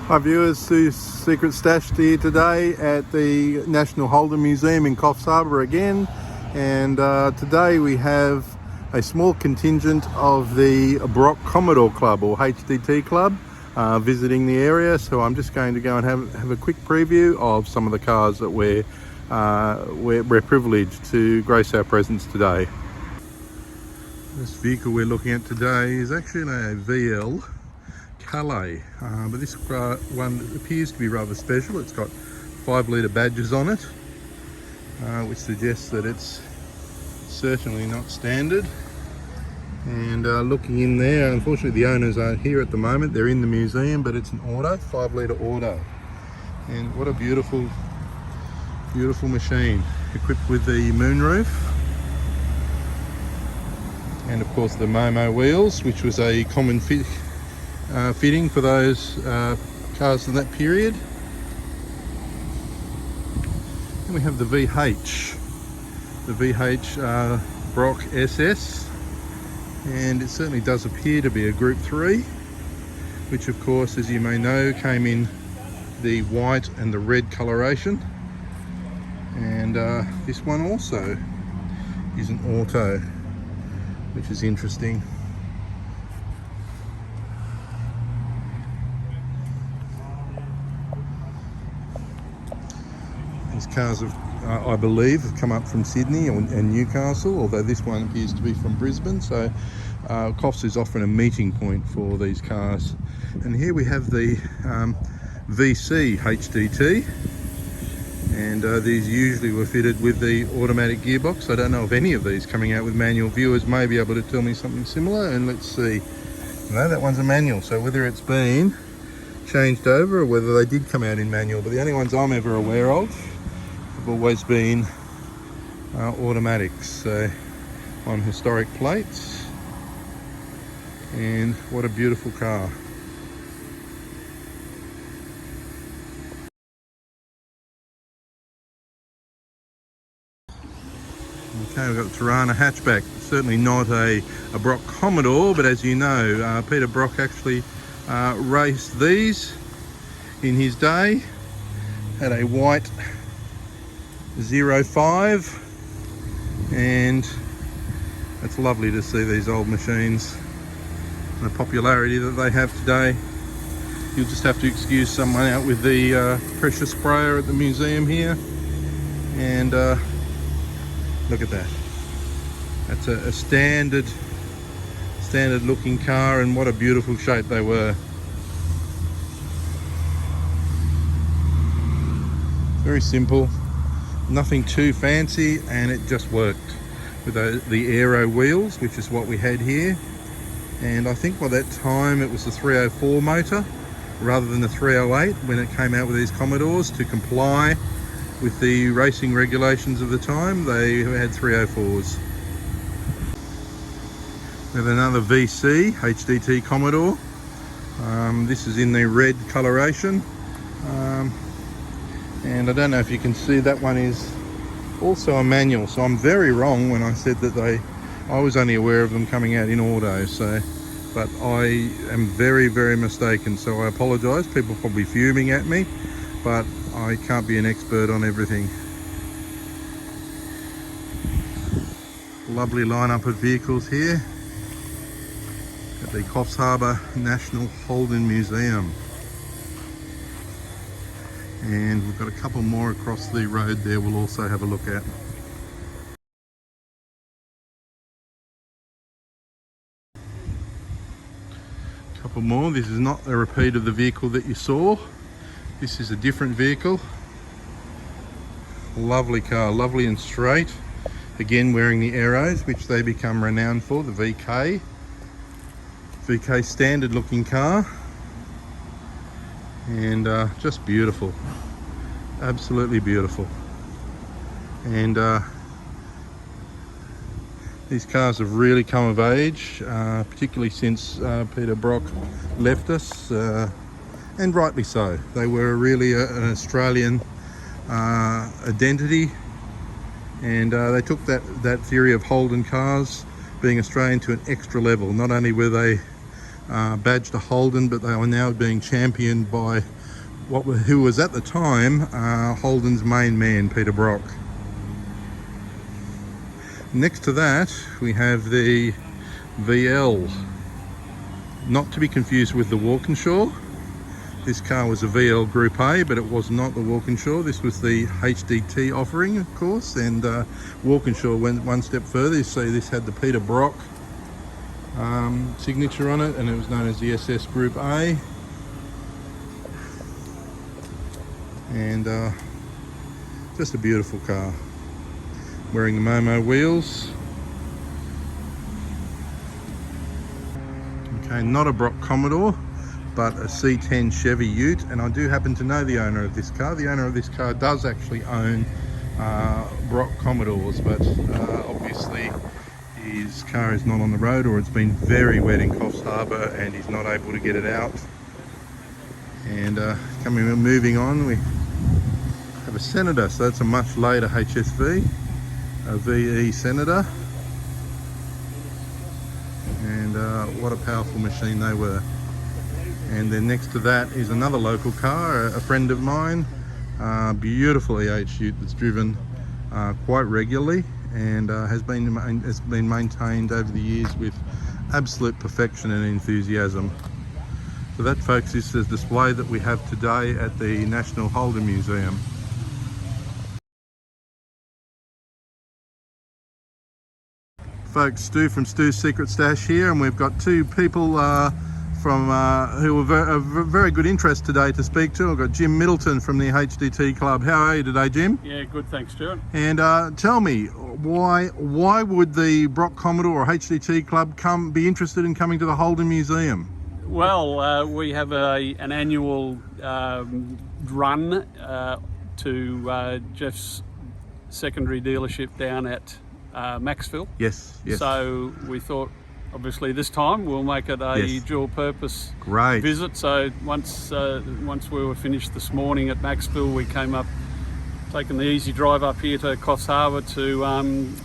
Hi viewers, Stoo's Secret Stash here today at the National Holden Museum in Coffs Harbour again, and today we have a small contingent of the Brock Commodore Club or HDT Club visiting the area, so I'm just going to go and have a quick preview of some of the cars that we're privileged to grace our presence today. This vehicle we're looking at today is actually a VL Calais, but this one appears to be rather special. It's got 5-litre badges on it, which suggests that it's certainly not standard. And looking in there, unfortunately the owners aren't here at the moment. They're in the museum, but it's an auto, 5-litre auto. And what a beautiful, beautiful machine, equipped with the moonroof. And of course the Momo wheels, which was a common fitting for those cars in that period. And we have the VH Brock SS, and it certainly does appear to be a Group 3, which of course, as you may know, came in the white and the red coloration. And this one also is an auto, which is interesting. These cars have, I believe, have come up from Sydney and Newcastle, although this one appears to be from Brisbane, so Coffs is often a meeting point for these cars. And here we have the VC HDT, and these usually were fitted with the automatic gearbox. I don't know of any of these coming out with manual. Viewers may be able to tell me something similar, and let's see. No, that one's a manual, so whether it's been changed over or whether they did come out in manual, but the only ones I'm ever aware of have always been automatics, so on historic plates. And what a beautiful car. Okay, we've got the Tirana hatchback. Certainly not a Brock Commodore, but as you know, Peter Brock actually raced these in his day. Had a white 05, and it's lovely to see these old machines and the popularity that they have today. You'll just have to excuse someone out with the pressure sprayer at the museum here, and look at that. That's a standard looking car, and what a beautiful shape they were. Very simple, nothing too fancy, and it just worked with the aero wheels, which is what we had here. And I think by that time it was the 304 motor rather than the 308 when it came out with these Commodores. To comply with the racing regulations of the time, they had 304s. We have another VC HDT Commodore. This is in the red coloration. And I don't know if you can see, that one is also a manual, so I'm very wrong when I said that I was only aware of them coming out in auto, so, but I am very, very mistaken, so I apologise. People are probably fuming at me, but I can't be an expert on everything. Lovely lineup of vehicles here at the Coffs Harbour National Holden Museum. And we've got a couple more across the road there we'll also have a look at. A couple more. This is not a repeat of the vehicle that you saw. This is a different vehicle. Lovely car, lovely and straight. Again, wearing the arrows, which they become renowned for, the VK. VK standard looking car. And just beautiful, absolutely beautiful. And these cars have really come of age, particularly since Peter Brock left us, and rightly so. They were really an Australian identity, and they took that theory of Holden cars being Australian to an extra level. Not only were they badged a Holden, but they are now being championed by who was at the time Holden's main man, Peter Brock. Next to that we have the VL, not to be confused with the Walkinshaw. This car was a VL Group A, but it was not the Walkinshaw. This was the HDT offering, of course, and Walkinshaw went one step further. You see this had the Peter Brock signature on it, and it was known as the SS Group A. And just a beautiful car, wearing the Momo wheels. Okay, not a Brock Commodore, but a C10 Chevy Ute, and I do happen to know the owner of this car. The owner of this car does actually own Brock Commodores, but obviously his car is not on the road, or it's been very wet in Coffs Harbour and he's not able to get it out. And moving on, we have a Senator, so that's a much later HSV, a VE Senator. And what a powerful machine they were. And then next to that is another local car, a friend of mine, beautiful EH Ute that's driven quite regularly, and has been maintained over the years with absolute perfection and enthusiasm. So that, folks, is the display that we have today at the National Holden Museum. Folks, Stoo from Stoo's Secret Stash here, and we've got two people who are of very good interest today to speak to. I've got Jim Middleton from the HDT Club. How are you today, Jim? Yeah, good, thanks, Stuart. And tell me, why would the Brock Commodore or HDT Club be interested in coming to the Holden Museum? Well, we have an annual run to Geoff's secondary dealership down at Maxville. Yes, yes. So we thought, obviously this time we'll make it a dual purpose visit. So once we were finished this morning at Maxville, we came up, taking the easy drive up here to Coffs Harbour to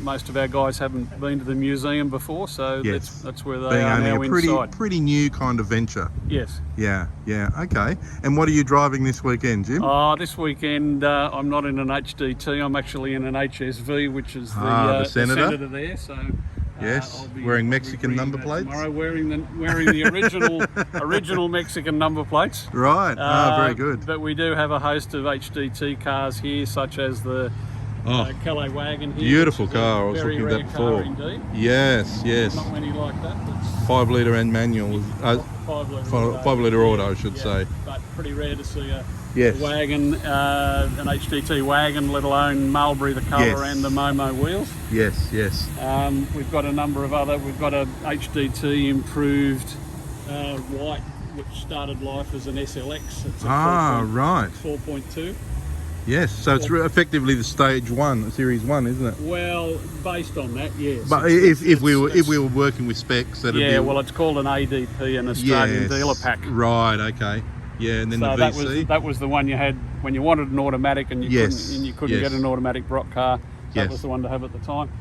most of our guys haven't been to the museum before, so that's where they are now inside. Pretty new kind of venture. Yes. Yeah, okay. And what are you driving this weekend, Jim? This weekend I'm not in an HDT, I'm actually in an HSV, which is the Senator there. So yes, wearing Mexican number plates. Tomorrow, wearing the original Mexican number plates. Right. Very good. But we do have a host of HDT cars here, such as the Calais wagon here. Beautiful car. I was looking at that before. Indeed. Yes. Not many like that. 5 litre and manual. 5 litre auto, I should say. But pretty rare to see a wagon, an HDT wagon, let alone Mulberry, the colour, and the Momo wheels. Yes. We've got a number of other. We've got a HDT improved white, which started life as an SLX. It's a right. 4.2. Yes, so it's effectively the stage 1, series 1, isn't it? Well, based on that, yes. But if we were working with specs, that'd be... well, it's called an ADP, an Australian Dealer Pack. Right, okay. Yeah, and then so the VC. that was the one you had when you wanted an automatic and you couldn't get an automatic Brock car. That was the one to have at the time.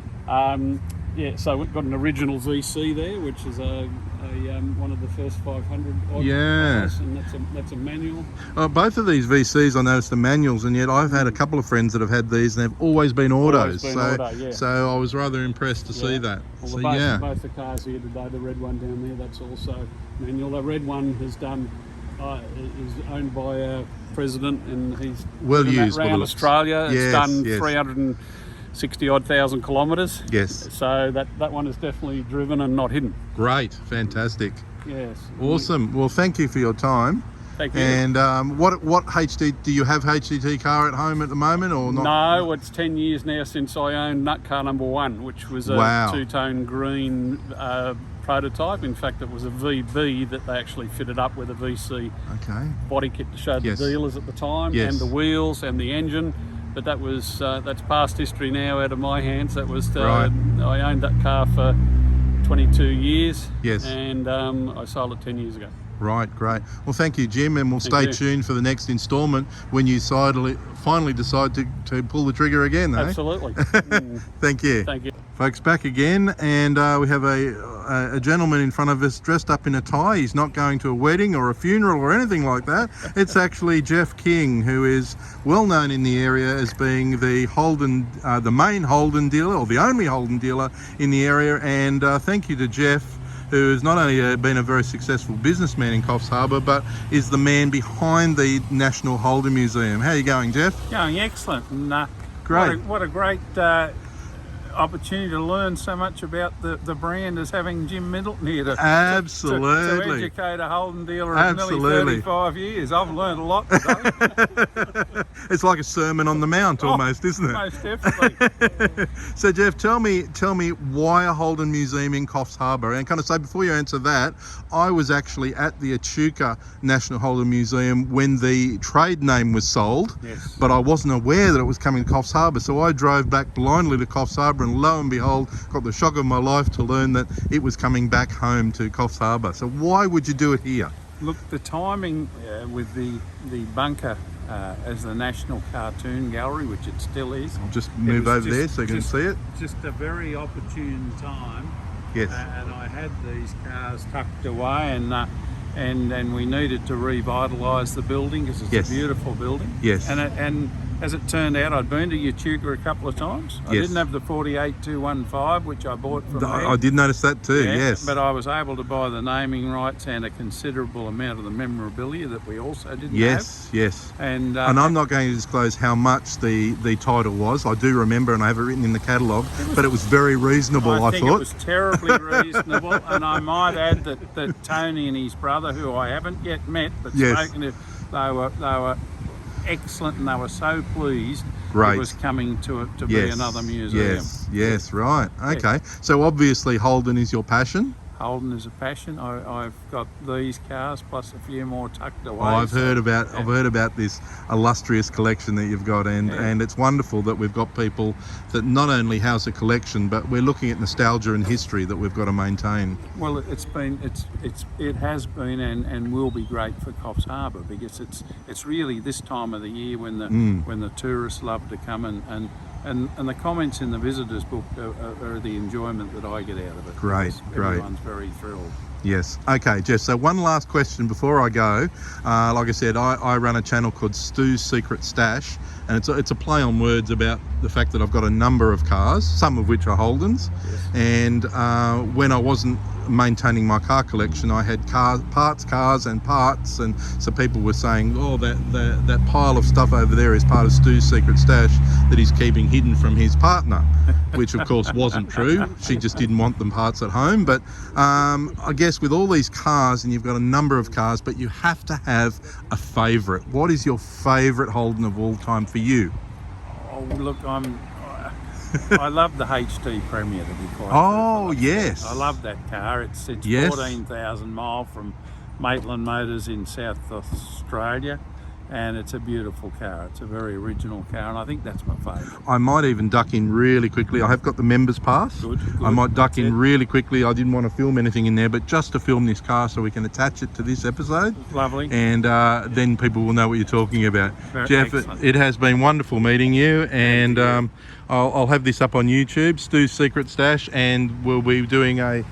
So we've got an original VC there, which is one of the first 500 cars, and that's a manual. Both of these VCs I noticed are manuals, and yet I've had a couple of friends that have had these and they've always been autos. So I was rather impressed to see that. Well, both the cars here today, the red one down there, that's also manual. The red one has done is owned by our president, and he's well used around Australia. It's done 360 odd thousand kilometres. Yes. So that one is definitely driven and not hidden. Great, fantastic. Yes. Awesome. Well, thank you for your time. Thank you. And what do you have HDT car at home at the moment, or not? No, it's 10 years now since I owned nut car number 1, which was a two-tone green prototype. In fact, it was a VB that they actually fitted up with a VC body kit to show the dealers at the time, and the wheels and the engine. But that was that's past history now, out of my hands. That was I owned that car for 22 years, and I sold it 10 years ago. Right, great. Well, thank you, Jim, and we'll stay tuned for the next instalment when you finally decide to pull the trigger again. Absolutely. Thank you. Thank you. Folks, back again, and we have a gentleman in front of us dressed up in a tie. He's not going to a wedding or a funeral or anything like that. It's actually Geoff King, who is well known in the area as being the main Holden dealer, or the only Holden dealer in the area. And thank you to Geoff, who has not only been a very successful businessman in Coffs Harbour, but is the man behind the National Holden Museum. How are you going, Geoff? Going excellent, and great. What a great opportunity to learn so much about the brand as having Jim Middleton here to educate a Holden dealer of nearly 35 years. I've learned a lot today. It's like a sermon on the mount almost, isn't it? Most definitely. So Geoff, tell me why a Holden Museum in Coffs Harbour? And kind of say, before you answer that, I was actually at the Echuca National Holden Museum when the trade name was sold, but I wasn't aware that it was coming to Coffs Harbour, so I drove back blindly to Coffs Harbour, and lo and behold, got the shock of my life to learn that it was coming back home to Coffs Harbour. So why would you do it here? Look, the timing with the bunker as the National Cartoon Gallery, which it still is. I'll just move over there so you can see it. Just a very opportune time. Yes. And I had these cars tucked away, and we needed to revitalise the building because it's a beautiful building. Yes. And as it turned out, I'd been to Echuca a couple of times. I didn't have the 48215, which I bought from there. I did notice that too, yes. But I was able to buy the naming rights and a considerable amount of the memorabilia that we also didn't have. Yes. And I'm not going to disclose how much the title was. I do remember, and I have it written in the catalogue, but it was very reasonable, I thought. It was terribly reasonable, and I might add that Tony and his brother, who I haven't yet met, but spoken to, they were excellent, and they were so pleased it was coming to be another museum. Yes, right. Okay. So obviously Holden is your passion. Holden is a passion. I've got these cars plus a few more tucked away. I've heard about this illustrious collection that you've got, and it's wonderful that we've got people that not only house a collection, but we're looking at nostalgia and history that we've got to maintain. Well, it has been and will be great for Coffs Harbour, because it's really this time of the year when the tourists love to come and the comments in the visitors book are the enjoyment that I get out of it. Great. Everyone's very thrilled. Yes. Okay, Geoff, so one last question before I go. Like I said, I run a channel called Stoo's Secret Stash, and it's a play on words about the fact that I've got a number of cars, some of which are Holdens. And when I wasn't maintaining my car collection, I had cars and parts, and so people were saying, oh, that pile of stuff over there is part of Stoo's secret stash that he's keeping hidden from his partner, which of course wasn't true. She just didn't want them parts at home. But I guess with all these cars, and you've got a number of cars, but you have to have a favourite. What is your favourite Holden of all time for you? Oh, look, I love the HT Premier, to be quite honest. Yes. I love that car. It's 14,000 mile from Maitland Motors in South Australia, and it's a beautiful car. It's a very original car, and I think that's my favourite. I might even duck in really quickly. I have got the members pass. Good. I might duck in really quickly. I didn't want to film anything in there, but just to film this car so we can attach it to this episode. Lovely. And then people will know what you're talking about. Geoff, it has been wonderful meeting you, and I'll have this up on YouTube, Stoo's Secret Stash, and we'll be doing a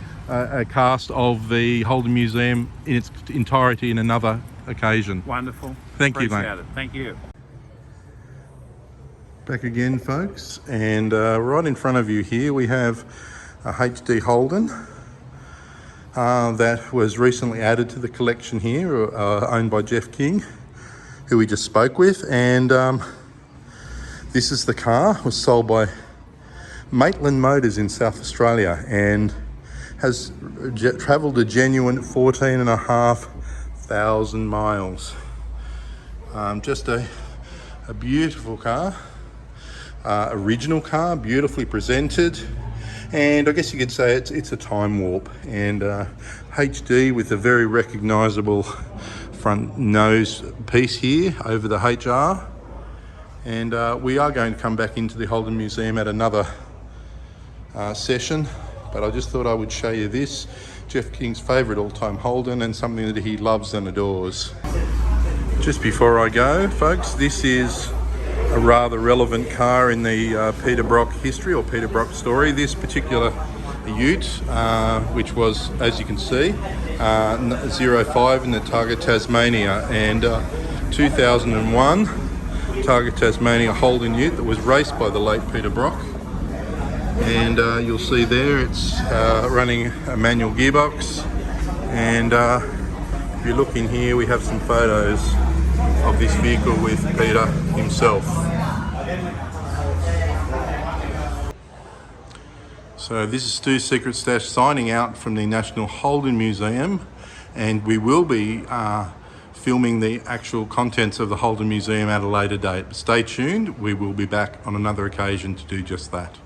cast of the Holden Museum in its entirety in another occasion. Wonderful. Thank you, mate. Thank you. Back again, folks, and right in front of you here we have a HD Holden that was recently added to the collection here, owned by Geoff King, who we just spoke with, and this is the car. It was sold by Maitland Motors in South Australia and has travelled a genuine 14,500 miles. Just a beautiful car, original car, beautifully presented, and I guess you could say it's a time warp, and HD with a very recognisable front nose piece here over the HR. And we are going to come back into the Holden Museum at another session, but I just thought I would show you this Geoff King's favourite all-time Holden, and something that he loves and adores. Just before I go, folks, this is a rather relevant car in the Peter Brock history or Peter Brock story. This particular ute, which was, as you can see, 05 in the Targa Tasmania, and 2001 Targa Tasmania Holden ute that was raced by the late Peter Brock. And you'll see there it's running a manual gearbox, and if you look in here we have some photos of this vehicle with Peter himself. So this is Stoo's Secret Stash signing out from the National Holden Museum, and we will be filming the actual contents of the Holden Museum at a later date. But stay tuned, we will be back on another occasion to do just that.